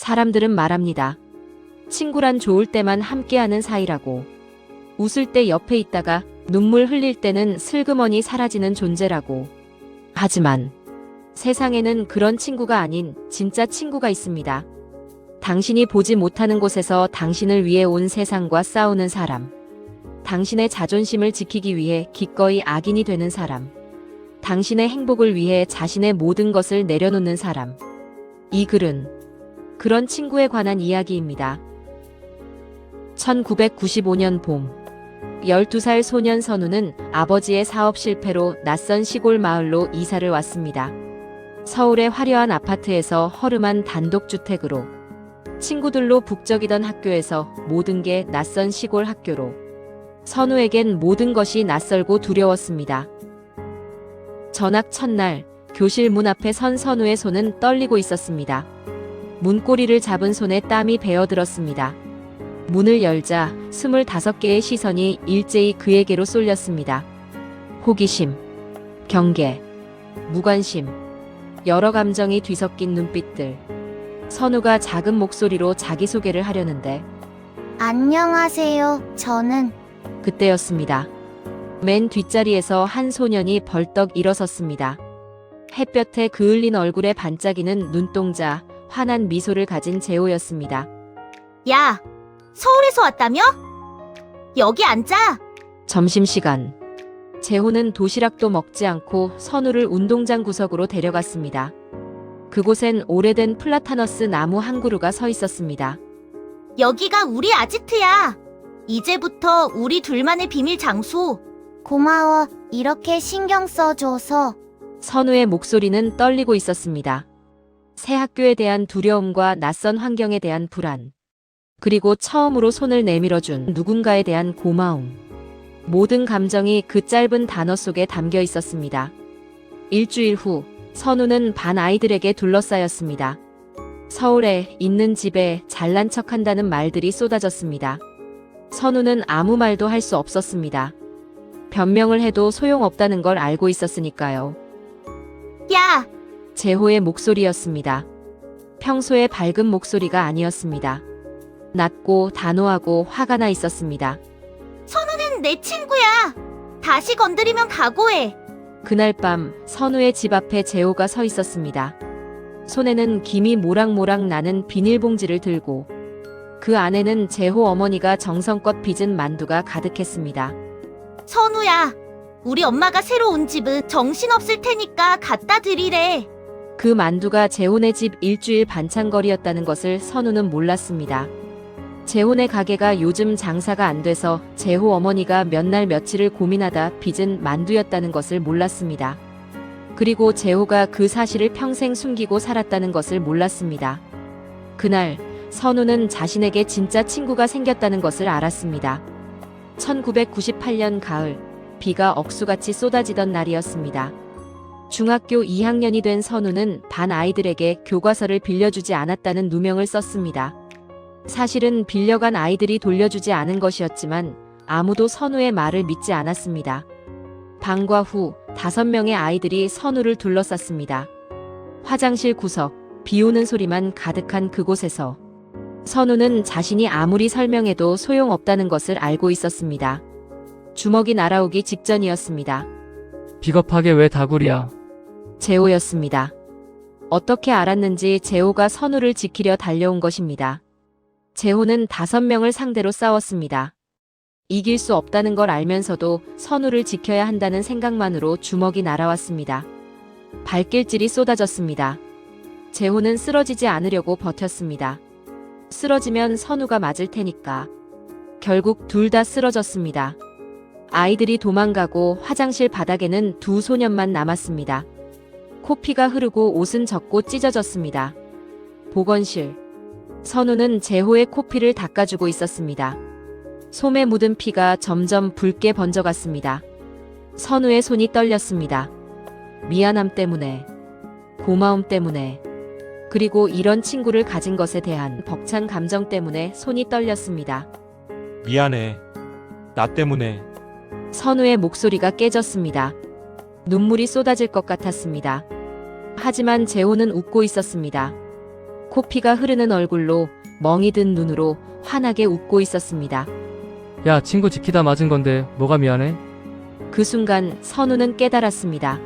사람들은 말합니다. 친구란 좋을 때만 함께하는 사이라고. 웃을 때 옆에 있다가 눈물 흘릴 때는 슬그머니 사라지는 존재라고. 하지만 세상에는 그런 친구가 아닌 진짜 친구가 있습니다. 당신이 보지 못하는 곳에서 당신을 위해 온 세상과 싸우는 사람. 당신의 자존심을 지키기 위해 기꺼이 악인이 되는 사람. 당신의 행복을 위해 자신의 모든 것을 내려놓는 사람. 이 글은 그런 친구에 관한 이야기입니다. 1995년 봄, 12살 소년 선우는 아버지의 사업 실패로 낯선 시골 마을로 이사를 왔습니다. 서울의 화려한 아파트에서 허름한 단독주택으로, 친구들로 북적이던 학교에서 모든 게 낯선 시골 학교로, 선우에겐 모든 것이 낯설고 두려웠습니다. 전학 첫날, 교실 문 앞에 선 선우의 손은 떨리고 있었습니다. 문고리를 잡은 손에 땀이 배어들었습니다. 문을 열자 25개의 시선이 일제히 그에게로 쏠렸습니다. 호기심, 경계, 무관심, 여러 감정이 뒤섞인 눈빛들. 선우가 작은 목소리로 자기소개를 하려는데 안녕하세요. 저는 그때였습니다. 맨 뒷자리에서 한 소년이 벌떡 일어섰습니다. 햇볕에 그을린 얼굴에 반짝이는 눈동자, 환한 미소를 가진 재호였습니다. 야, 서울에서 왔다며? 여기 앉아. 점심시간. 재호는 도시락도 먹지 않고 선우를 운동장 구석으로 데려갔습니다. 그곳엔 오래된 플라타너스 나무 한 그루가 서 있었습니다. 여기가 우리 아지트야. 이제부터 우리 둘만의 비밀 장소. 고마워. 이렇게 신경 써줘서. 선우의 목소리는 떨리고 있었습니다. 새 학교에 대한 두려움과 낯선 환경에 대한 불안. 그리고 처음으로 손을 내밀어준 누군가에 대한 고마움. 모든 감정이 그 짧은 단어 속에 담겨 있었습니다. 일주일 후, 선우는 반 아이들에게 둘러싸였습니다. 서울에 있는 집에 잘난 척한다는 말들이 쏟아졌습니다. 선우는 아무 말도 할 수 없었습니다. 변명을 해도 소용없다는 걸 알고 있었으니까요. 야! 재호의 목소리였습니다. 평소의 밝은 목소리가 아니었습니다. 낮고 단호하고 화가 나 있었습니다. 선우는 내 친구야. 다시 건드리면 각오해. 그날 밤 선우의 집 앞에 재호가 서 있었습니다. 손에는 김이 모락모락 나는 비닐봉지를 들고 그 안에는 재호 어머니가 정성껏 빚은 만두가 가득했습니다. 선우야, 우리 엄마가 새로 온 집은 정신없을 테니까 갖다 드리래. 그 만두가 재혼의 집 일주일 반찬거리였다는 것을 선우는 몰랐습니다. 재혼의 가게가 요즘 장사가 안 돼서 재호 어머니가 몇 날 며칠을 고민하다 빚은 만두였다는 것을 몰랐습니다. 그리고 재호가 그 사실을 평생 숨기고 살았다는 것을 몰랐습니다. 그날 선우는 자신에게 진짜 친구가 생겼다는 것을 알았습니다. 1998년 가을, 비가 억수같이 쏟아지던 날이었습니다. 중학교 2학년이 된 선우는 반 아이들에게 교과서를 빌려주지 않았다는 누명을 썼습니다. 사실은 빌려간 아이들이 돌려주지 않은 것이었지만 아무도 선우의 말을 믿지 않았습니다. 방과 후 5명의 아이들이 선우를 둘러쌌습니다. 화장실 구석, 비 오는 소리만 가득한 그곳에서 선우는 자신이 아무리 설명해도 소용없다는 것을 알고 있었습니다. 주먹이 날아오기 직전이었습니다. 비겁하게 왜 다구리야? 재호였습니다. 어떻게 알았는지 재호가 선우를 지키려 달려온 것입니다. 재호는 5명을 상대로 싸웠습니다. 이길 수 없다는 걸 알면서도 선우를 지켜야 한다는 생각만으로 주먹이 날아왔습니다. 발길질이 쏟아졌습니다. 재호는 쓰러지지 않으려고 버텼습니다. 쓰러지면 선우가 맞을 테니까. 결국 둘 다 쓰러졌습니다. 아이들이 도망가고 화장실 바닥에는 2 소년만 남았습니다. 코피가 흐르고 옷은 젖고 찢어졌습니다. 보건실. 선우는 재호의 코피를 닦아주고 있었습니다. 솜에 묻은 피가 점점 붉게 번져갔습니다. 선우의 손이 떨렸습니다. 미안함 때문에, 고마움 때문에, 그리고 이런 친구를 가진 것에 대한 벅찬 감정 때문에 손이 떨렸습니다. 미안해. 나 때문에. 선우의 목소리가 깨졌습니다. 눈물이 쏟아질 것 같았습니다. 하지만 재호는 웃고 있었습니다. 코피가 흐르는 얼굴로 멍이 든 눈으로 환하게 웃고 있었습니다. 야, 친구 지키다 맞은 건데 뭐가 미안해? 그 순간 선우는 깨달았습니다.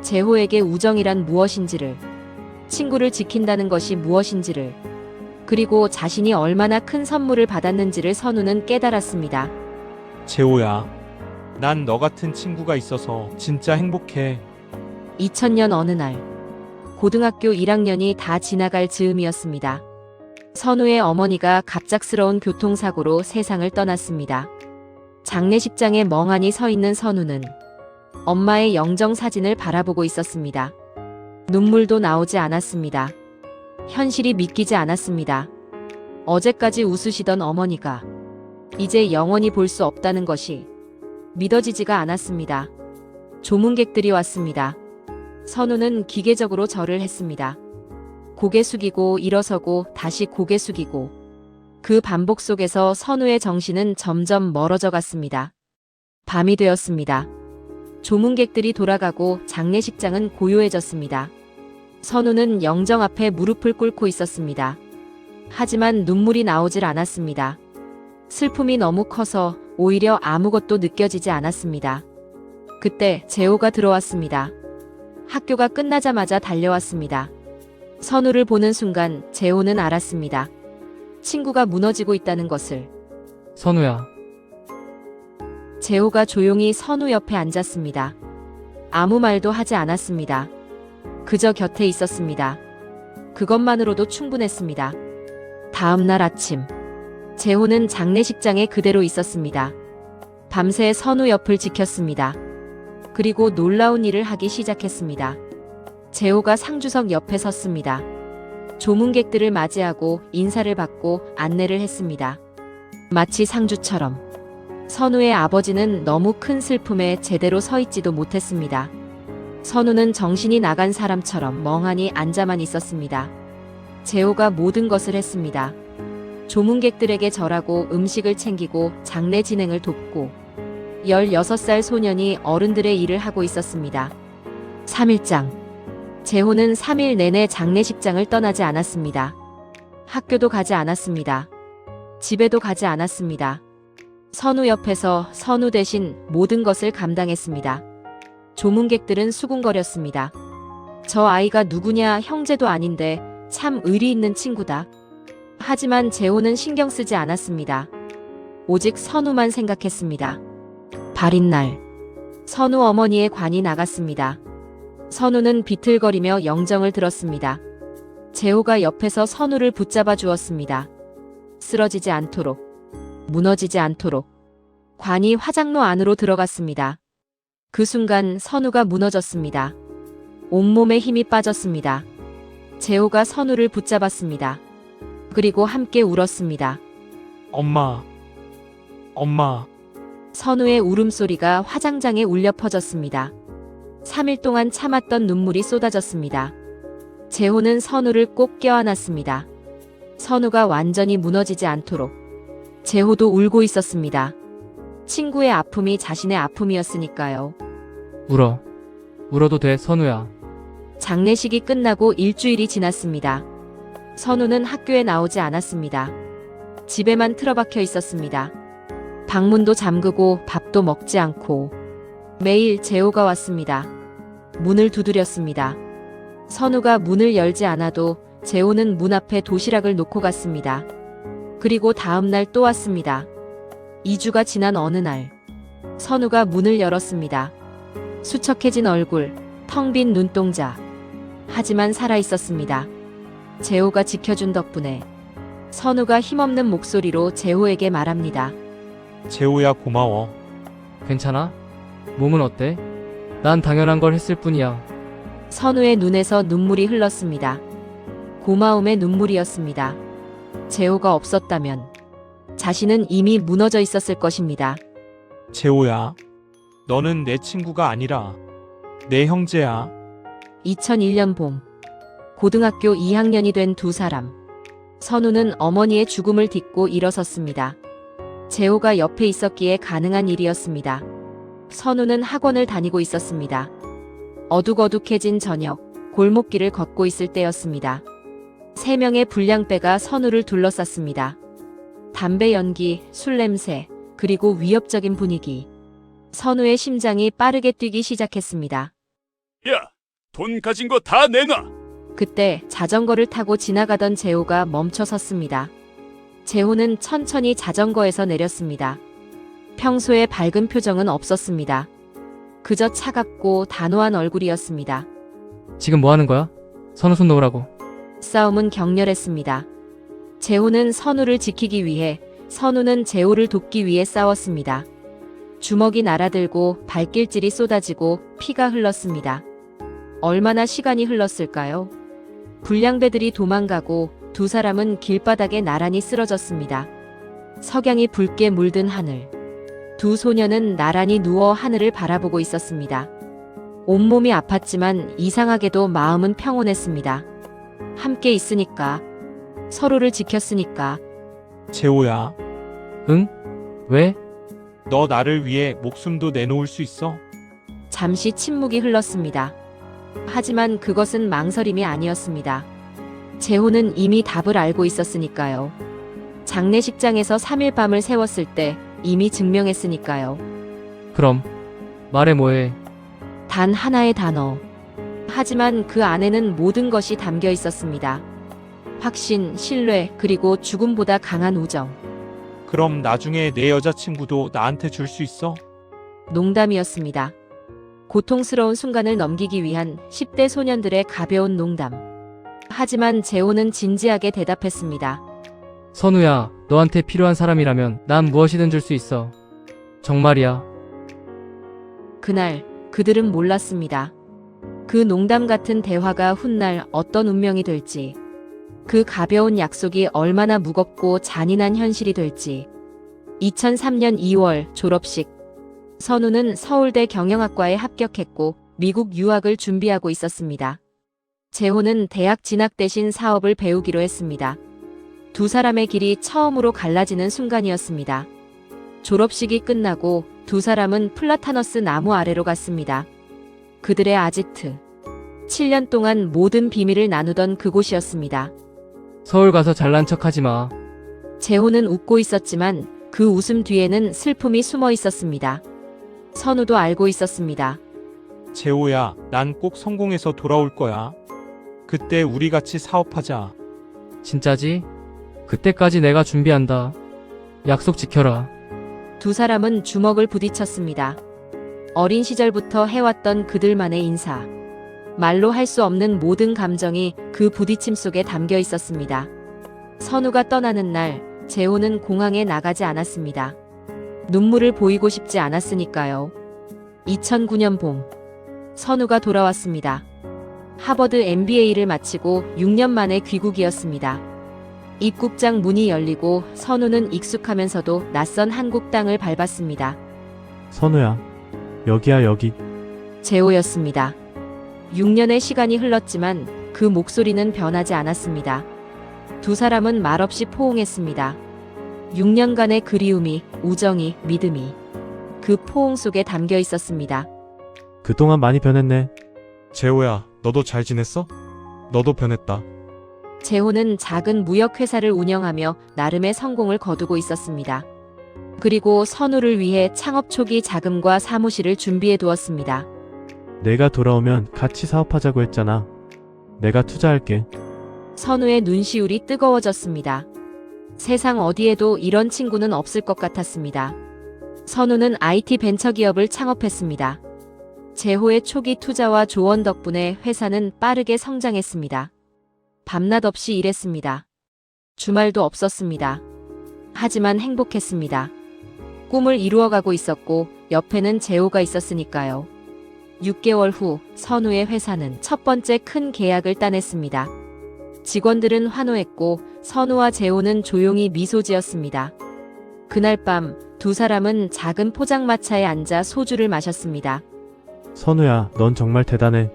재호에게 우정이란 무엇인지를, 친구를 지킨다는 것이 무엇인지를, 그리고 자신이 얼마나 큰 선물을 받았는지를 선우는 깨달았습니다. 재호야, 난 너 같은 친구가 있어서 진짜 행복해. 2000년 어느 날, 고등학교 1학년이 다 지나갈 즈음이었습니다. 선우의 어머니가 갑작스러운 교통사고로 세상을 떠났습니다. 장례식장에 멍하니 서 있는 선우는 엄마의 영정 사진을 바라보고 있었습니다. 눈물도 나오지 않았습니다. 현실이 믿기지 않았습니다. 어제까지 웃으시던 어머니가 이제 영원히 볼 수 없다는 것이 믿어지지가 않았습니다. 조문객들이 왔습니다. 선우는 기계적으로 절을 했습니다. 고개 숙이고 일어서고 다시 고개 숙이고, 그 반복 속에서 선우의 정신은 점점 멀어져 갔습니다. 밤이 되었습니다. 조문객들이 돌아가고 장례식장은 고요해졌습니다. 선우는 영정 앞에 무릎을 꿇고 있었습니다. 하지만 눈물이 나오질 않았습니다. 슬픔이 너무 커서 오히려 아무것도 느껴지지 않았습니다. 그때 재호가 들어왔습니다. 학교가 끝나자마자 달려왔습니다. 선우를 보는 순간 재호는 알았습니다. 친구가 무너지고 있다는 것을. 선우야, 재호가 조용히 선우 옆에 앉았습니다. 아무 말도 하지 않았습니다. 그저 곁에 있었습니다. 그것만으로도 충분했습니다. 다음 날 아침, 재호는 장례식장에 그대로 있었습니다. 밤새 선우 옆을 지켰습니다. 그리고 놀라운 일을 하기 시작했습니다. 재호가 상주석 옆에 섰습니다. 조문객들을 맞이하고 인사를 받고 안내를 했습니다. 마치 상주처럼. 선우의 아버지는 너무 큰 슬픔에 제대로 서 있지도 못했습니다. 선우는 정신이 나간 사람처럼 멍하니 앉아만 있었습니다. 재호가 모든 것을 했습니다. 조문객들에게 절하고 음식을 챙기고 장례 진행을 돕고, 16살 소년이 어른들의 일을 하고 있었습니다. 3일장. 재호는 3일 내내 장례식장을 떠나지 않았습니다. 학교도 가지 않았습니다. 집에도 가지 않았습니다. 선우 옆에서 선우 대신 모든 것을 감당했습니다. 조문객들은 수군거렸습니다. 저 아이가 누구냐, 형제도 아닌데 참 의리 있는 친구다. 하지만 재호는 신경 쓰지 않았습니다. 오직 선우만 생각했습니다. 발인 날, 선우 어머니의 관이 나갔습니다. 선우는 비틀거리며 영정을 들었습니다. 재호가 옆에서 선우를 붙잡아 주었습니다. 쓰러지지 않도록, 무너지지 않도록. 관이 화장로 안으로 들어갔습니다. 그 순간 선우가 무너졌습니다. 온몸에 힘이 빠졌습니다. 재호가 선우를 붙잡았습니다. 그리고 함께 울었습니다. 엄마, 엄마. 선우의 울음소리가 화장장에 울려 퍼졌습니다. 3일 동안 참았던 눈물이 쏟아졌습니다. 재호는 선우를 꼭 껴안았습니다. 선우가 완전히 무너지지 않도록. 재호도 울고 있었습니다. 친구의 아픔이 자신의 아픔이었으니까요. 울어. 울어도 돼, 선우야. 장례식이 끝나고 일주일이 지났습니다. 선우는 학교에 나오지 않았습니다. 집에만 틀어박혀 있었습니다. 방문도 잠그고 밥도 먹지 않고. 매일 재호가 왔습니다. 문을 두드렸습니다. 선우가 문을 열지 않아도 재호는 문 앞에 도시락을 놓고 갔습니다. 그리고 다음 날 또 왔습니다. 2주가 지난 어느 날, 선우가 문을 열었습니다. 수척해진 얼굴, 텅 빈 눈동자. 하지만 살아있었습니다. 재호가 지켜준 덕분에. 선우가 힘없는 목소리로 재호에게 말합니다. 재호야, 고마워. 괜찮아? 몸은 어때? 난 당연한 걸 했을 뿐이야. 선우의 눈에서 눈물이 흘렀습니다. 고마움의 눈물이었습니다. 재호가 없었다면 자신은 이미 무너져 있었을 것입니다. 재호야, 너는 내 친구가 아니라 내 형제야. 2001년 봄, 고등학교 2학년이 된 두 사람. 선우는 어머니의 죽음을 딛고 일어섰습니다. 재호가 옆에 있었기에 가능한 일이었습니다. 선우는 학원을 다니고 있었습니다. 어둑어둑해진 저녁, 골목길을 걷고 있을 때였습니다. 3명의 불량배가 선우를 둘러쌌습니다. 담배 연기, 술 냄새, 그리고 위협적인 분위기. 선우의 심장이 빠르게 뛰기 시작했습니다. 야, 돈 가진 거 다 내놔. 그때 자전거를 타고 지나가던 재호가 멈춰 섰습니다. 재호는 천천히 자전거에서 내렸습니다. 평소에 밝은 표정은 없었습니다. 그저 차갑고 단호한 얼굴이었습니다. 지금 뭐 하는 거야? 선우 손 놓으라고. 싸움은 격렬했습니다. 재호는 선우를 지키기 위해, 선우는 재호를 돕기 위해 싸웠습니다. 주먹이 날아들고 발길질이 쏟아지고 피가 흘렀습니다. 얼마나 시간이 흘렀을까요? 불량배들이 도망가고 두 사람은 길바닥에 나란히 쓰러졌습니다. 석양이 붉게 물든 하늘. 두 소녀는 나란히 누워 하늘을 바라보고 있었습니다. 온몸이 아팠지만 이상하게도 마음은 평온했습니다. 함께 있으니까, 서로를 지켰으니까. 재호야, 응? 왜? 너 나를 위해 목숨도 내놓을 수 있어? 잠시 침묵이 흘렀습니다. 하지만 그것은 망설임이 아니었습니다. 재호는 이미 답을 알고 있었으니까요. 장례식장에서 3일 밤을 새웠을 때 이미 증명했으니까요. 그럼 말해 뭐해. 단 하나의 단어. 하지만 그 안에는 모든 것이 담겨 있었습니다. 확신, 신뢰, 그리고 죽음보다 강한 우정. 그럼 나중에 내 여자친구도 나한테 줄 수 있어? 농담이었습니다. 고통스러운 순간을 넘기기 위한 10대 소년들의 가벼운 농담. 하지만 재호는 진지하게 대답했습니다. 선우야, 너한테 필요한 사람이라면 난 무엇이든 줄 수 있어. 정말이야. 그날 그들은 몰랐습니다. 그 농담 같은 대화가 훗날 어떤 운명이 될지, 그 가벼운 약속이 얼마나 무겁고 잔인한 현실이 될지. 2003년 2월 졸업식. 선우는 서울대 경영학과에 합격했고 미국 유학을 준비하고 있었습니다. 재호는 대학 진학 대신 사업을 배우기로 했습니다. 두 사람의 길이 처음으로 갈라지는 순간이었습니다. 졸업식이 끝나고 두 사람은 플라타너스 나무 아래로 갔습니다. 그들의 아지트. 7년 동안 모든 비밀을 나누던 그곳이었습니다. 서울 가서 잘난 척 하지 마. 재호는 웃고 있었지만 그 웃음 뒤에는 슬픔이 숨어 있었습니다. 선우도 알고 있었습니다. 재호야, 난 꼭 성공해서 돌아올 거야. 그때 우리 같이 사업하자. 진짜지? 그때까지 내가 준비한다. 약속 지켜라. 두 사람은 주먹을 부딪혔습니다. 어린 시절부터 해왔던 그들만의 인사. 말로 할 수 없는 모든 감정이 그 부딪힘 속에 담겨 있었습니다. 선우가 떠나는 날, 재호는 공항에 나가지 않았습니다. 눈물을 보이고 싶지 않았으니까요. 2009년 봄, 선우가 돌아왔습니다. 하버드 MBA를 마치고 6년 만에 귀국이었습니다. 입국장 문이 열리고 선우는 익숙하면서도 낯선 한국 땅을 밟았습니다. 선우야, 여기야 여기. 재호였습니다. 6년의 시간이 흘렀지만 그 목소리는 변하지 않았습니다. 두 사람은 말없이 포옹했습니다. 6년간의 그리움이, 우정이, 믿음이 그 포옹 속에 담겨 있었습니다. 그동안 많이 변했네. 재호야, 너도 잘 지냈어? 너도 변했다. 재호는 작은 무역회사를 운영하며 나름의 성공을 거두고 있었습니다. 그리고 선우를 위해 창업 초기 자금과 사무실을 준비해 두었습니다. 내가 돌아오면 같이 사업하자고 했잖아. 내가 투자할게. 선우의 눈시울이 뜨거워졌습니다. 세상 어디에도 이런 친구는 없을 것 같았습니다. 선우는 IT 벤처기업을 창업했습니다. 재호의 초기 투자와 조언 덕분에 회사는 빠르게 성장했습니다. 밤낮 없이 일했습니다. 주말도 없었습니다. 하지만 행복했습니다. 꿈을 이루어가고 있었고 옆에는 재호가 있었으니까요. 6개월 후 선우의 회사는 첫 번째 큰 계약을 따냈습니다. 직원들은 환호했고 선우와 재호는 조용히 미소 지었습니다. 그날 밤 두 사람은 작은 포장마차에 앉아 소주를 마셨습니다. 선우야, 넌 정말 대단해.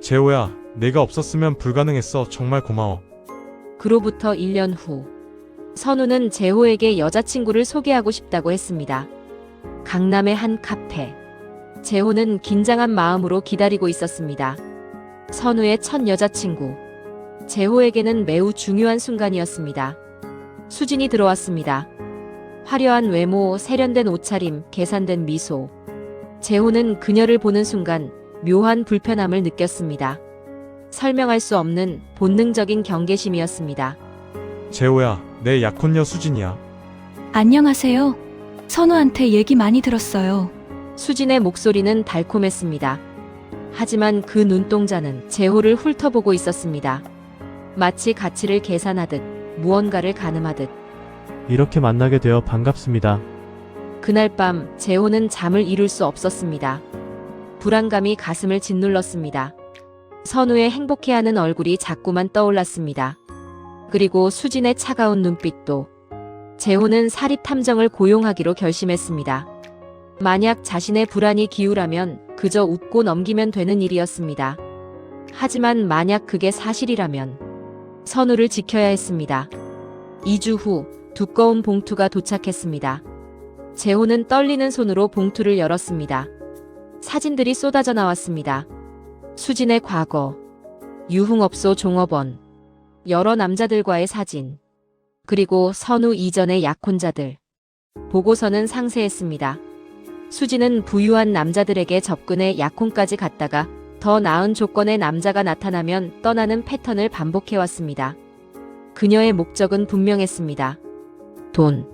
재호야, 내가 없었으면 불가능했어. 정말 고마워. 그로부터 1년 후 선우는 재호에게 여자친구를 소개하고 싶다고 했습니다. 강남의 한 카페. 재호는 긴장한 마음으로 기다리고 있었습니다. 선우의 첫 여자친구. 재호에게는 매우 중요한 순간이었습니다. 수진이 들어왔습니다. 화려한 외모, 세련된 옷차림, 계산된 미소. 재호는 그녀를 보는 순간 묘한 불편함을 느꼈습니다. 설명할 수 없는 본능적인 경계심이었습니다. 재호야, 내 약혼녀 수진이야. 안녕하세요. 선우한테 얘기 많이 들었어요. 수진의 목소리는 달콤했습니다. 하지만 그 눈동자는 재호를 훑어보고 있었습니다. 마치 가치를 계산하듯, 무언가를 가늠하듯. 이렇게 만나게 되어 반갑습니다. 그날 밤 재호는 잠을 이룰 수 없었습니다. 불안감이 가슴을 짓눌렀습니다. 선우의 행복해하는 얼굴이 자꾸만 떠올랐습니다. 그리고 수진의 차가운 눈빛도. 재호는 사립 탐정을 고용하기로 결심했습니다. 만약 자신의 불안이 기우라면 그저 웃고 넘기면 되는 일이었습니다. 하지만 만약 그게 사실이라면 선우를 지켜야 했습니다. 2주 후 두꺼운 봉투가 도착했습니다. 재호는 떨리는 손으로 봉투를 열었습니다. 사진들이 쏟아져 나왔습니다. 수진의 과거, 유흥업소 종업원, 여러 남자들과의 사진, 그리고 선우 이전의 약혼자들. 보고서는 상세했습니다. 수진은 부유한 남자들에게 접근해 약혼까지 갔다가 더 나은 조건의 남자가 나타나면 떠나는 패턴을 반복해왔습니다. 그녀의 목적은 분명했습니다. 돈,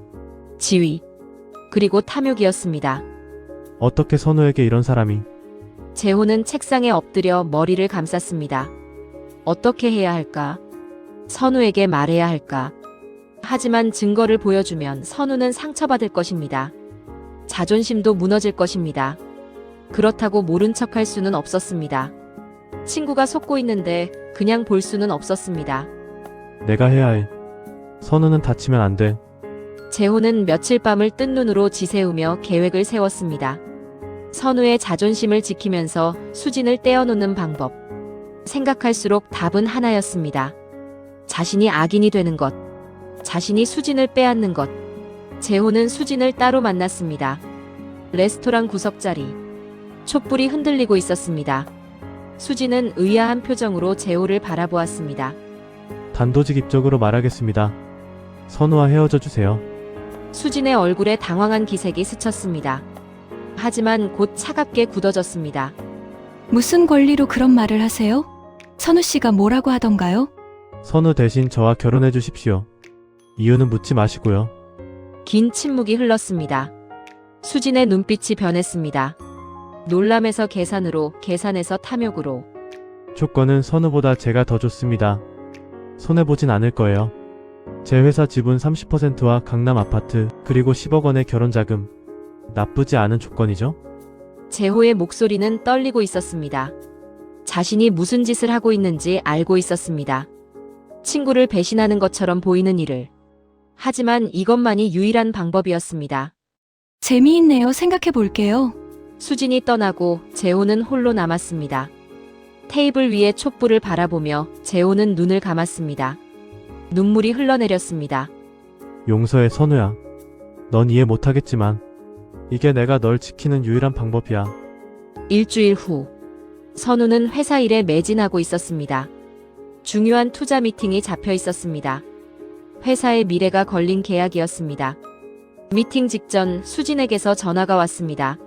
지위, 그리고 탐욕이었습니다. 어떻게 선우에게 이런 사람이? 재호는 책상에 엎드려 머리를 감쌌습니다. 어떻게 해야 할까? 선우에게 말해야 할까? 하지만 증거를 보여주면 선우는 상처받을 것입니다. 자존심도 무너질 것입니다. 그렇다고 모른 척할 수는 없었습니다. 친구가 속고 있는데 그냥 볼 수는 없었습니다. 내가 해야 해. 선우는 다치면 안 돼. 재호는 며칠 밤을 뜬 눈으로 지새우며 계획을 세웠습니다. 선우의 자존심을 지키면서 수진을 떼어놓는 방법. 생각할수록 답은 하나였습니다. 자신이 악인이 되는 것. 자신이 수진을 빼앗는 것. 재호는 수진을 따로 만났습니다. 레스토랑 구석자리. 촛불이 흔들리고 있었습니다. 수진은 의아한 표정으로 재호를 바라보았습니다. 단도직입적으로 말하겠습니다. 선우와 헤어져 주세요. 수진의 얼굴에 당황한 기색이 스쳤습니다. 하지만 곧 차갑게 굳어졌습니다. 무슨 권리로 그런 말을 하세요? 선우 씨가 뭐라고 하던가요? 선우 대신 저와 결혼해 주십시오. 이유는 묻지 마시고요. 긴 침묵이 흘렀습니다. 수진의 눈빛이 변했습니다. 놀람에서 계산으로, 계산에서 탐욕으로. 조건은 선우보다 제가 더 좋습니다. 손해보진 않을 거예요. 제 회사 지분 30%와 강남 아파트, 그리고 10억 원의 결혼자금. 나쁘지 않은 조건이죠? 재호의 목소리는 떨리고 있었습니다. 자신이 무슨 짓을 하고 있는지 알고 있었습니다. 친구를 배신하는 것처럼 보이는 일을. 하지만 이것만이 유일한 방법이었습니다. 재미있네요. 생각해 볼게요. 수진이 떠나고 재호는 홀로 남았습니다. 테이블 위에 촛불을 바라보며 재호는 눈을 감았습니다. 눈물이 흘러내렸습니다. 용서해, 선우야. 넌 이해 못하겠지만 이게 내가 널 지키는 유일한 방법이야. 일주일 후 선우는 회사 일에 매진하고 있었습니다. 중요한 투자 미팅이 잡혀 있었습니다. 회사의 미래가 걸린 계약이었습니다. 미팅 직전 수진에게서 전화가 왔습니다.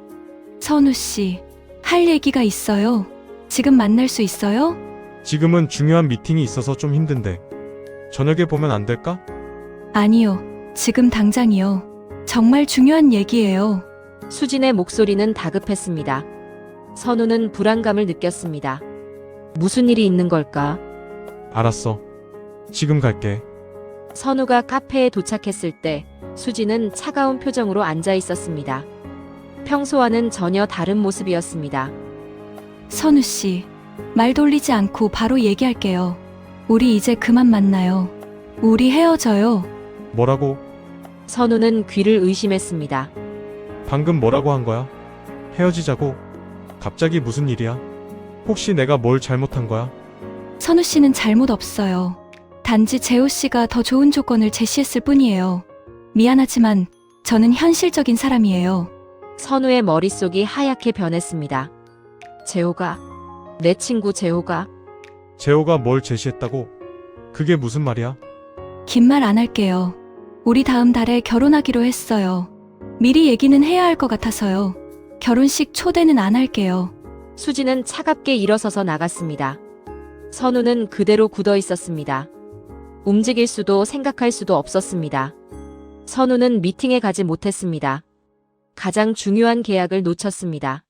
선우 씨, 할 얘기가 있어요. 지금 만날 수 있어요? 지금은 중요한 미팅이 있어서 좀 힘든데. 저녁에 보면 안 될까? 아니요. 지금 당장이요. 정말 중요한 얘기예요. 수진의 목소리는 다급했습니다. 선우는 불안감을 느꼈습니다. 무슨 일이 있는 걸까? 알았어. 지금 갈게. 선우가 카페에 도착했을 때 수진은 차가운 표정으로 앉아 있었습니다. 평소와는 전혀 다른 모습이었습니다. 선우 씨, 말 돌리지 않고 바로 얘기할게요. 우리 이제 그만 만나요. 우리 헤어져요. 뭐라고? 선우는 귀를 의심했습니다. 방금 뭐라고 한 거야? 헤어지자고? 갑자기 무슨 일이야? 혹시 내가 뭘 잘못한 거야? 선우 씨는 잘못 없어요. 단지 재호 씨가 더 좋은 조건을 제시했을 뿐이에요. 미안하지만 저는 현실적인 사람이에요. 선우의 머릿속이 하얗게 변했습니다. 재호가, 내 친구 재호가. 재호가 뭘 제시했다고? 그게 무슨 말이야? 긴 말 안 할게요. 우리 다음 달에 결혼하기로 했어요. 미리 얘기는 해야 할 것 같아서요. 결혼식 초대는 안 할게요. 수지는 차갑게 일어서서 나갔습니다. 선우는 그대로 굳어 있었습니다. 움직일 수도 생각할 수도 없었습니다. 선우는 미팅에 가지 못했습니다. 가장 중요한 계약을 놓쳤습니다.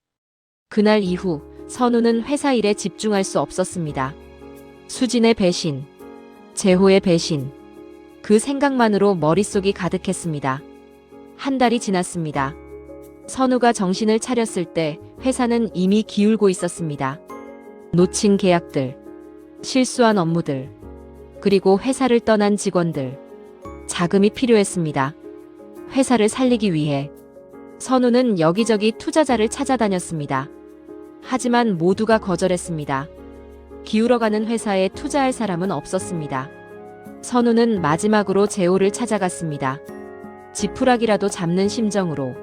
그날 이후 선우는 회사 일에 집중할 수 없었습니다. 수진의 배신, 재호의 배신, 그 생각만으로 머릿속이 가득했습니다. 한 달이 지났습니다. 선우가 정신을 차렸을 때 회사는 이미 기울고 있었습니다. 놓친 계약들, 실수한 업무들, 그리고 회사를 떠난 직원들. 자금이 필요했습니다. 회사를 살리기 위해 선우는 여기저기 투자자를 찾아다녔습니다. 하지만 모두가 거절했습니다. 기울어가는 회사에 투자할 사람은 없었습니다. 선우는 마지막으로 재호를 찾아갔습니다. 지푸라기라도 잡는 심정으로.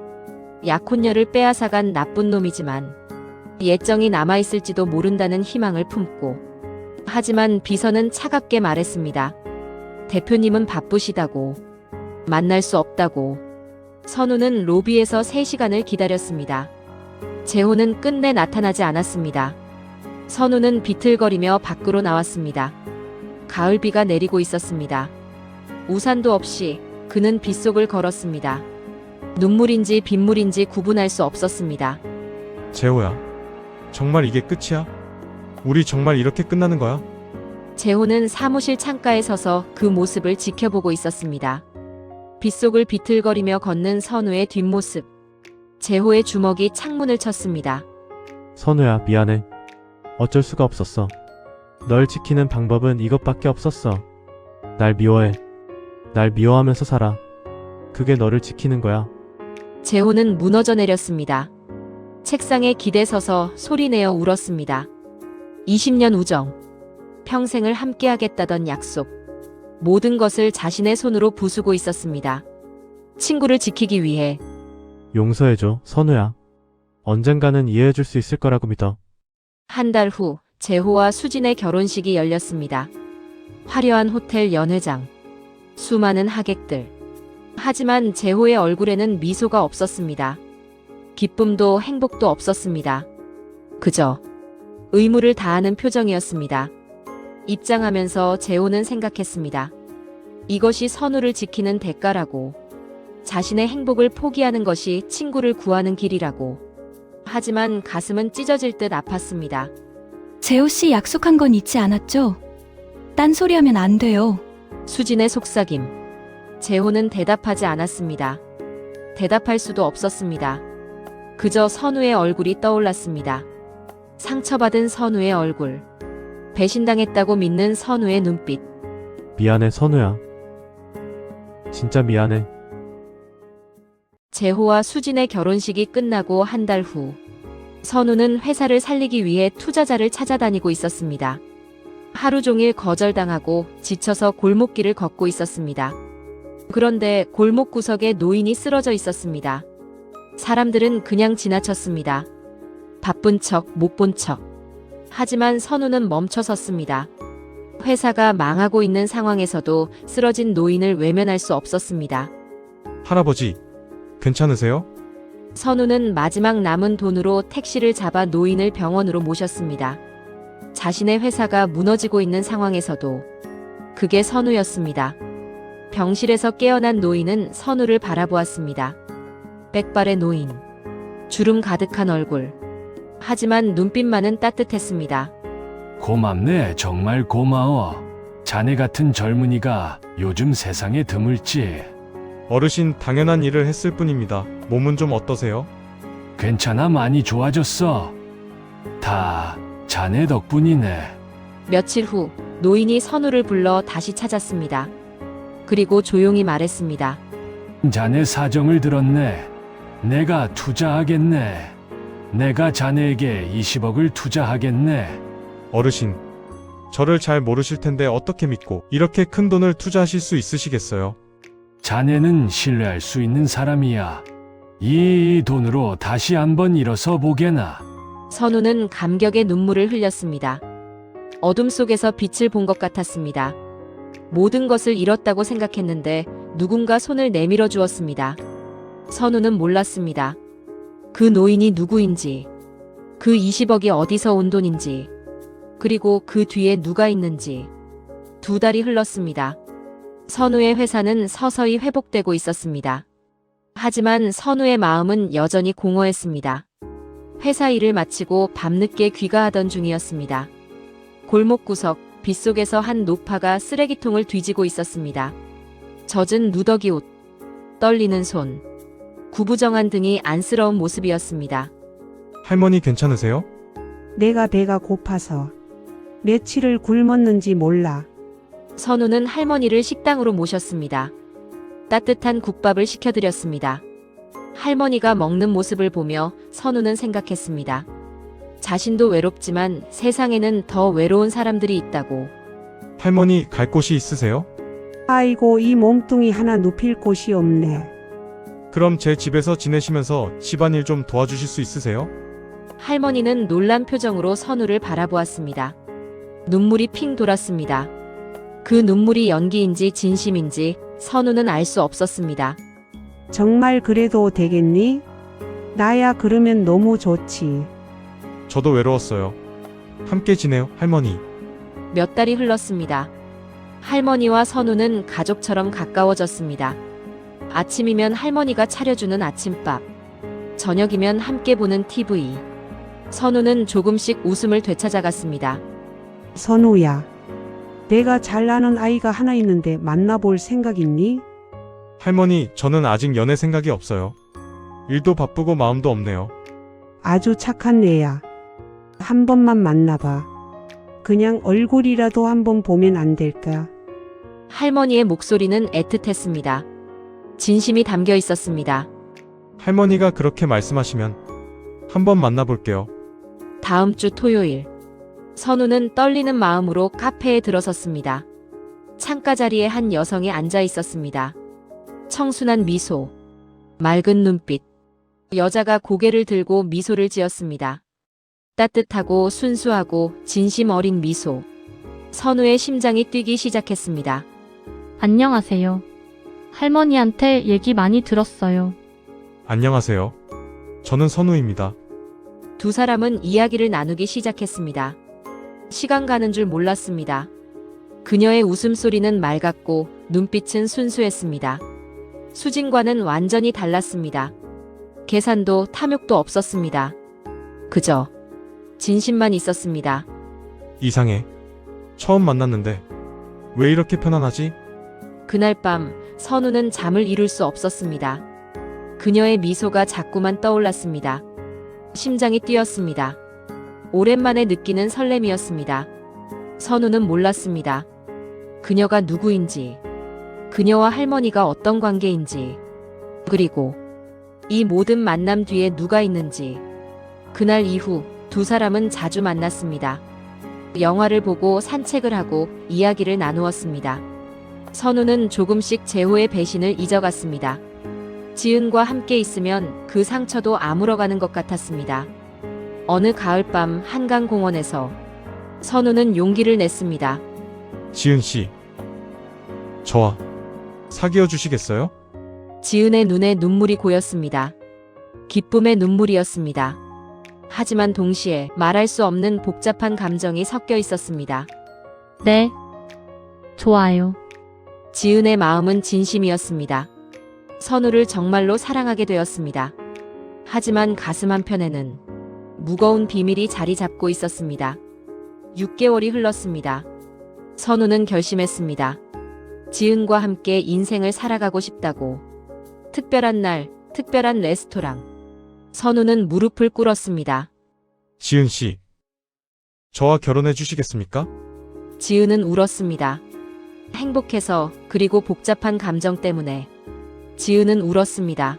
약혼녀를 빼앗아간 나쁜 놈이지만 예정이 남아있을지도 모른다는 희망을 품고. 하지만 비서는 차갑게 말했습니다. 대표님은 바쁘시다고. 만날 수 없다고. 선우는 로비에서 3시간을 기다렸습니다. 재호는 끝내 나타나지 않았습니다. 선우는 비틀거리며 밖으로 나왔습니다. 가을비가 내리고 있었습니다. 우산도 없이 그는 빗속을 걸었습니다. 눈물인지 빗물인지 구분할 수 없었습니다. 재호야, 정말 이게 끝이야? 우리 정말 이렇게 끝나는 거야? 재호는 사무실 창가에 서서 그 모습을 지켜보고 있었습니다. 빗속을 비틀거리며 걷는 선우의 뒷모습. 재호의 주먹이 창문을 쳤습니다. 선우야, 미안해. 어쩔 수가 없었어. 널 지키는 방법은 이것밖에 없었어. 날 미워해. 날 미워하면서 살아. 그게 너를 지키는 거야. 재호는 무너져 내렸습니다. 책상에 기대 서서 소리내어 울었습니다. 20년 우정. 평생을 함께하겠다던 약속. 모든 것을 자신의 손으로 부수고 있었습니다. 친구를 지키기 위해. 용서해줘, 선우야. 언젠가는 이해해줄 수 있을 거라고 믿어. 한 달 후 재호와 수진의 결혼식이 열렸습니다. 화려한 호텔 연회장. 수많은 하객들. 하지만 재호의 얼굴에는 미소가 없었습니다. 기쁨도 행복도 없었습니다. 그저 의무를 다하는 표정이었습니다. 입장하면서 재호는 생각했습니다. 이것이 선우를 지키는 대가라고. 자신의 행복을 포기하는 것이 친구를 구하는 길이라고. 하지만 가슴은 찢어질 듯 아팠습니다. 재호 씨 약속한 건 잊지 않았죠? 딴소리 하면 안 돼요. 수진의 속삭임. 재호는 대답하지 않았습니다. 대답할 수도 없었습니다. 그저 선우의 얼굴이 떠올랐습니다. 상처받은 선우의 얼굴. 배신당했다고 믿는 선우의 눈빛. 미안해, 선우야. 진짜 미안해. 재호와 수진의 결혼식이 끝나고 한 달 후, 선우는 회사를 살리기 위해 투자자를 찾아다니고 있었습니다. 하루 종일 거절당하고 지쳐서 골목길을 걷고 있었습니다. 그런데 골목 구석에 노인이 쓰러져 있었습니다. 사람들은 그냥 지나쳤습니다. 바쁜 척, 못 본 척. 하지만 선우는 멈춰 섰습니다. 회사가 망하고 있는 상황에서도 쓰러진 노인을 외면할 수 없었습니다. 할아버지, 괜찮으세요? 선우는 마지막 남은 돈으로 택시를 잡아 노인을 병원으로 모셨습니다. 자신의 회사가 무너지고 있는 상황에서도 그게 선우였습니다. 병실에서 깨어난 노인은 선우를 바라보았습니다. 빽발의 노인, 주름 가득한 얼굴. 하지만 눈빛만은 따뜻했습니다. 고맙네, 정말 고마워. 자네 같은 젊은이가 요즘 세상에 드물지. 어르신 당연한 일을 했을 뿐입니다. 몸은 좀 어떠세요? 괜찮아, 많이 좋아졌어. 다 자네 덕분이네. 며칠 후 노인이 선우를 불러 다시 찾았습니다. 그리고 조용히 말했습니다. 자네 사정을 들었네. 내가 투자하겠네. 내가 자네에게 20억을 투자하겠네. 어르신, 저를 잘 모르실 텐데 어떻게 믿고 이렇게 큰 돈을 투자하실 수 있으시겠어요? 자네는 신뢰할 수 있는 사람이야. 이 돈으로 다시 한번 일어서 보게나. 선우는 감격의 눈물을 흘렸습니다. 어둠 속에서 빛을 본 것 같았습니다. 모든 것을 잃었다고 생각했는데 누군가 손을 내밀어 주었습니다. 선우는 몰랐습니다. 그 노인이 누구인지, 그 20억이 어디서 온 돈인지, 그리고 그 뒤에 누가 있는지. 2달이 흘렀습니다. 선우의 회사는 서서히 회복되고 있었습니다. 하지만 선우의 마음은 여전히 공허했습니다. 회사 일을 마치고 밤늦게 귀가하던 중이었습니다. 골목 구석, 빗속에서 한 노파가 쓰레기통을 뒤지고 있었습니다. 젖은 누더기 옷, 떨리는 손, 구부정한 등이 안쓰러운 모습이었습니다. 할머니 괜찮으세요? 내가 배가 고파서 며칠을 굶었는지 몰라. 선우는 할머니를 식당으로 모셨습니다. 따뜻한 국밥을 시켜드렸습니다. 할머니가 먹는 모습을 보며 선우는 생각했습니다. 자신도 외롭지만 세상에는 더 외로운 사람들이 있다고. 할머니 갈 곳이 있으세요? 아이고, 이 몸뚱이 하나 눕힐 곳이 없네. 그럼 제 집에서 지내시면서 집안일 좀 도와주실 수 있으세요? 할머니는 놀란 표정으로 선우를 바라보았습니다. 눈물이 핑 돌았습니다. 그 눈물이 연기인지 진심인지 선우는 알 수 없었습니다. 정말 그래도 되겠니? 나야 그러면 너무 좋지. 저도 외로웠어요. 함께 지내요, 할머니. 몇 달이 흘렀습니다. 할머니와 선우는 가족처럼 가까워졌습니다. 아침이면 할머니가 차려주는 아침밥, 저녁이면 함께 보는 TV. 선우는 조금씩 웃음을 되찾아갔습니다. 선우야, 내가 잘 아는 아이가 하나 있는데 만나볼 생각 있니? 할머니, 저는 아직 연애 생각이 없어요. 일도 바쁘고 마음도 없네요. 아주 착한 애야. 한 번만 만나봐. 그냥 얼굴이라도 한번 보면 안 될까? 할머니의 목소리는 애틋했습니다. 진심이 담겨 있었습니다. 할머니가 그렇게 말씀하시면 한번 만나볼게요. 다음 주 토요일, 선우는 떨리는 마음으로 카페에 들어섰습니다. 창가 자리에 한 여성이 앉아 있었습니다. 청순한 미소, 맑은 눈빛. 여자가 고개를 들고 미소를 지었습니다. 따뜻하고 순수하고 진심 어린 미소. 선우의 심장이 뛰기 시작했습니다. 안녕하세요. 할머니한테 얘기 많이 들었어요. 안녕하세요. 저는 선우입니다. 두 사람은 이야기를 나누기 시작했습니다. 시간 가는 줄 몰랐습니다. 그녀의 웃음소리는 맑았고 눈빛은 순수했습니다. 수진과는 완전히 달랐습니다. 계산도 탐욕도 없었습니다. 그저 진심만 있었습니다. 이상해. 처음 만났는데 왜 이렇게 편안하지? 그날 밤 선우는 잠을 이룰 수 없었습니다. 그녀의 미소가 자꾸만 떠올랐습니다. 심장이 뛰었습니다. 오랜만에 느끼는 설렘이었습니다. 선우는 몰랐습니다. 그녀가 누구인지, 그녀와 할머니가 어떤 관계인지, 그리고 이 모든 만남 뒤에 누가 있는지. 그날 이후 두 사람은 자주 만났습니다. 영화를 보고 산책을 하고 이야기를 나누었습니다. 선우는 조금씩 재호의 배신을 잊어갔습니다. 지은과 함께 있으면 그 상처도 아물어가는 것 같았습니다. 어느 가을밤 한강공원에서 선우는 용기를 냈습니다. 지은 씨, 저와 사귀어 주시겠어요? 지은의 눈에 눈물이 고였습니다. 기쁨의 눈물이었습니다. 하지만 동시에 말할 수 없는 복잡한 감정이 섞여 있었습니다. 네. 좋아요. 지은의 마음은 진심이었습니다. 선우를 정말로 사랑하게 되었습니다. 하지만 가슴 한편에는 무거운 비밀이 자리 잡고 있었습니다. 6개월이 흘렀습니다. 선우는 결심했습니다. 지은과 함께 인생을 살아가고 싶다고. 특별한 날, 특별한 레스토랑. 선우는 무릎을 꿇었습니다. 지은 씨, 저와 결혼해 주시겠습니까? 지은은 울었습니다. 행복해서 그리고 복잡한 감정 때문에. 지은은 울었습니다.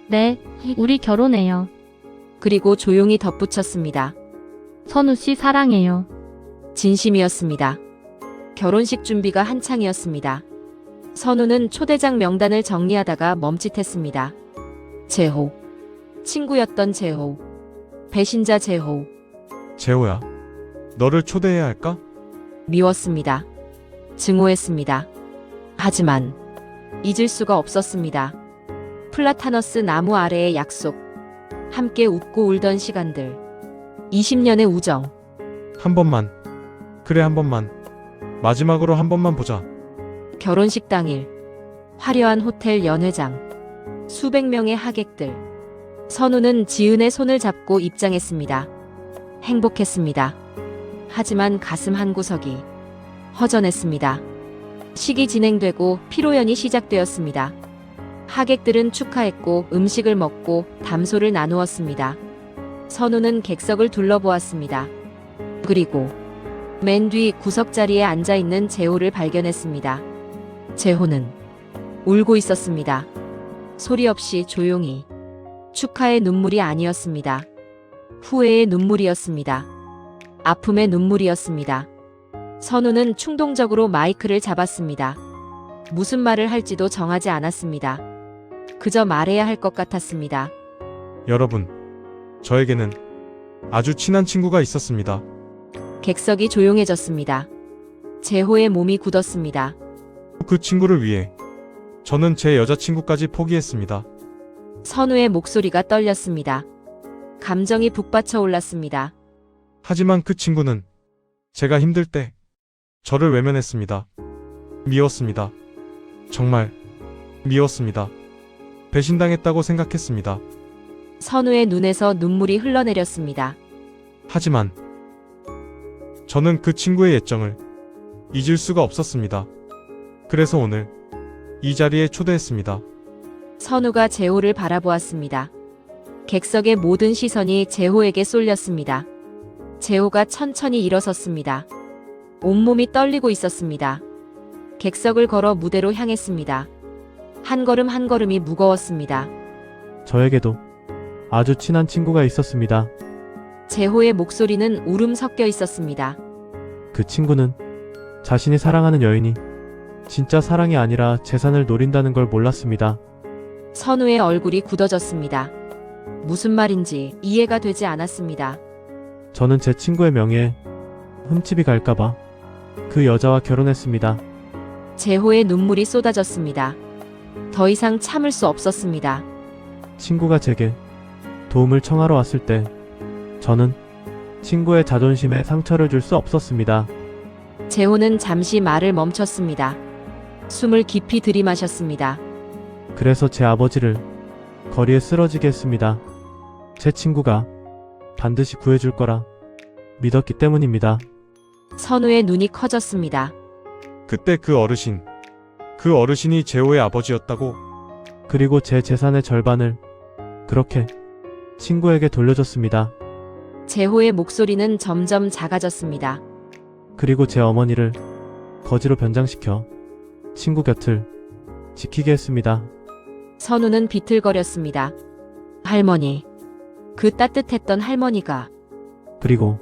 네, 우리 결혼해요. 그리고 조용히 덧붙였습니다. 선우 씨 사랑해요. 진심이었습니다. 결혼식 준비가 한창이었습니다. 선우는 초대장 명단을 정리하다가 멈칫했습니다. 재호. 친구였던 재호. 배신자 재호. 재호야, 너를 초대해야 할까? 미웠습니다. 증오했습니다. 하지만 잊을 수가 없었습니다. 플라타너스 나무 아래의 약속, 함께 웃고 울던 시간들, 20년의 우정. 한 번만. 그래, 한 번만. 마지막으로 한 번만 보자. 결혼식 당일, 화려한 호텔 연회장, 수백 명의 하객들. 선우는 지은의 손을 잡고 입장했습니다. 행복했습니다. 하지만 가슴 한구석이 허전했습니다. 식이 진행되고 피로연이 시작되었습니다. 하객들은 축하했고 음식을 먹고 담소를 나누었습니다. 선우는 객석을 둘러보았습니다. 그리고 맨 뒤 구석자리에 앉아있는 재호를 발견했습니다. 재호는 울고 있었습니다. 소리 없이 조용히. 축하의 눈물이 아니었습니다. 후회의 눈물이었습니다. 아픔의 눈물이었습니다. 선우는 충동적으로 마이크를 잡았습니다. 무슨 말을 할지도 정하지 않았습니다. 그저 말해야 할 것 같았습니다. 여러분, 저에게는 아주 친한 친구가 있었습니다. 객석이 조용해졌습니다. 재호의 몸이 굳었습니다. 그 친구를 위해 저는 제 여자친구까지 포기했습니다. 선우의 목소리가 떨렸습니다. 감정이 북받쳐 올랐습니다. 하지만 그 친구는 제가 힘들 때 저를 외면했습니다. 미웠습니다. 정말 미웠습니다. 배신당했다고 생각했습니다. 선우의 눈에서 눈물이 흘러내렸습니다. 하지만 저는 그 친구의 애정을 잊을 수가 없었습니다. 그래서 오늘 이 자리에 초대했습니다. 선우가 재호를 바라보았습니다. 객석의 모든 시선이 재호에게 쏠렸습니다. 재호가 천천히 일어섰습니다. 온몸이 떨리고 있었습니다. 객석을 걸어 무대로 향했습니다. 한 걸음 한 걸음이 무거웠습니다. 저에게도 아주 친한 친구가 있었습니다. 재호의 목소리는 울음 섞여 있었습니다. 그 친구는 자신이 사랑하는 여인이 진짜 사랑이 아니라 재산을 노린다는 걸 몰랐습니다. 선우의 얼굴이 굳어졌습니다. 무슨 말인지 이해가 되지 않았습니다. 저는 제 친구의 명예에 흠집이 갈까봐 그 여자와 결혼했습니다. 재호의 눈물이 쏟아졌습니다. 더 이상 참을 수 없었습니다. 친구가 제게 도움을 청하러 왔을 때 저는 친구의 자존심에 상처를 줄 수 없었습니다. 재호는 잠시 말을 멈췄습니다. 숨을 깊이 들이마셨습니다. 그래서 제 아버지를 거리에 쓰러지게 했습니다. 제 친구가 반드시 구해줄 거라 믿었기 때문입니다. 선우의 눈이 커졌습니다. 그때 그 어르신이 재호의 아버지였다고. 그리고 제 재산의 절반을 그렇게 친구에게 돌려줬습니다. 재호의 목소리는 점점 작아졌습니다. 그리고 제 어머니를 거지로 변장시켜 친구 곁을 지키게 했습니다. 선우는 비틀거렸습니다. 할머니. 그 따뜻했던 할머니가. 그리고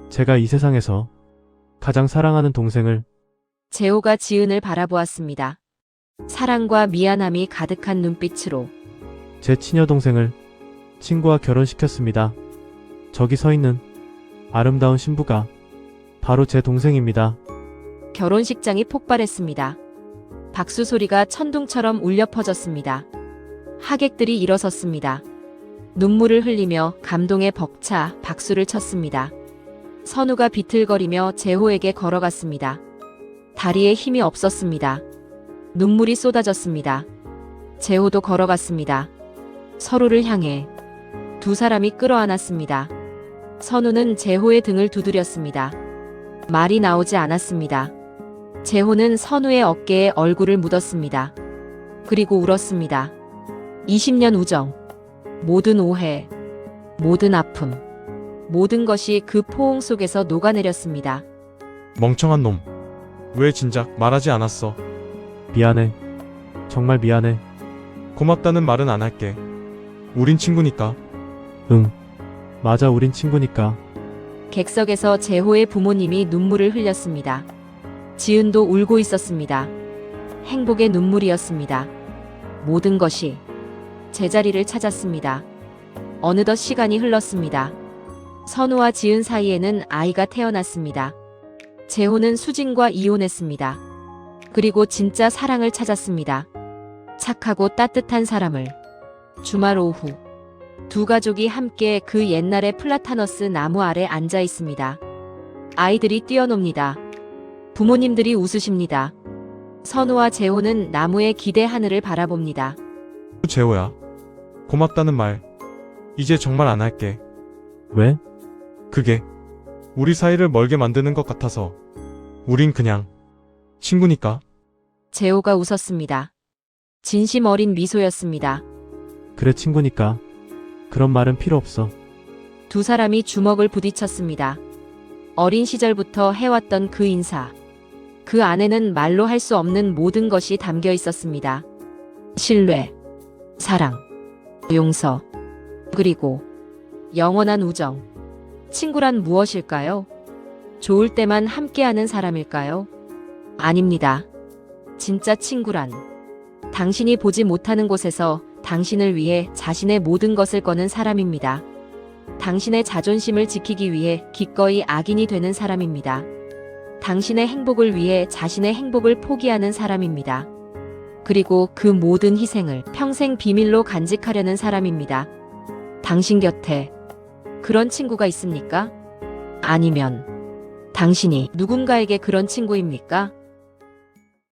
제가 이 세상에서 가장 사랑하는 동생을. 재호가 지은을 바라보았습니다. 사랑과 미안함이 가득한 눈빛으로. 제 친여 동생을 친구와 결혼시켰습니다. 저기 서 있는 아름다운 신부가 바로 제 동생입니다. 결혼식장이 폭발했습니다. 박수 소리가 천둥처럼 울려 퍼졌습니다. 하객들이 일어섰습니다. 눈물을 흘리며 감동에 벅차 박수를 쳤습니다. 선우가 비틀거리며 재호에게 걸어갔습니다. 다리에 힘이 없었습니다. 눈물이 쏟아졌습니다. 재호도 걸어갔습니다. 서로를 향해 두 사람이 끌어안았습니다. 선우는 재호의 등을 두드렸습니다. 말이 나오지 않았습니다. 재호는 선우의 어깨에 얼굴을 묻었습니다. 그리고 울었습니다. 20년 우정, 모든 오해, 모든 아픔, 모든 것이 그 포옹 속에서 녹아내렸습니다. 멍청한 놈. 왜 진작 말하지 않았어? 미안해. 정말 미안해. 고맙다는 말은 안 할게. 우린 친구니까. 응. 맞아, 우린 친구니까. 객석에서 재호의 부모님이 눈물을 흘렸습니다. 지은도 울고 있었습니다. 행복의 눈물이었습니다. 모든 것이 제자리를 찾았습니다. 어느덧 시간이 흘렀습니다. 선우와 지은 사이에는 아이가 태어났습니다. 재호는 수진과 이혼했습니다. 그리고 진짜 사랑을 찾았습니다. 착하고 따뜻한 사람을. 주말 오후 두 가족이 함께 그 옛날의 플라타너스 나무 아래 앉아 있습니다. 아이들이 뛰어놉니다. 부모님들이 웃으십니다. 선우와 재호는 나무의 기대 하늘을 바라봅니다. 재호야. 고맙다는 말. 이제 정말 안 할게. 왜? 그게 우리 사이를 멀게 만드는 것 같아서. 우린 그냥 친구니까. 재호가 웃었습니다. 진심 어린 미소였습니다. 그래 친구니까. 그런 말은 필요 없어. 두 사람이 주먹을 부딪혔습니다. 어린 시절부터 해왔던 그 인사. 그 안에는 말로 할 수 없는 모든 것이 담겨 있었습니다. 신뢰, 사랑, 용서, 그리고 영원한 우정. 친구란 무엇일까요? 좋을 때만 함께하는 사람일까요? 아닙니다. 진짜 친구란 당신이 보지 못하는 곳에서 당신을 위해 자신의 모든 것을 거는 사람입니다. 당신의 자존심을 지키기 위해 기꺼이 악인이 되는 사람입니다. 당신의 행복을 위해 자신의 행복을 포기하는 사람입니다. 그리고 그 모든 희생을 평생 비밀로 간직하려는 사람입니다. 당신 곁에 그런 친구가 있습니까? 아니면 당신이 누군가에게 그런 친구입니까?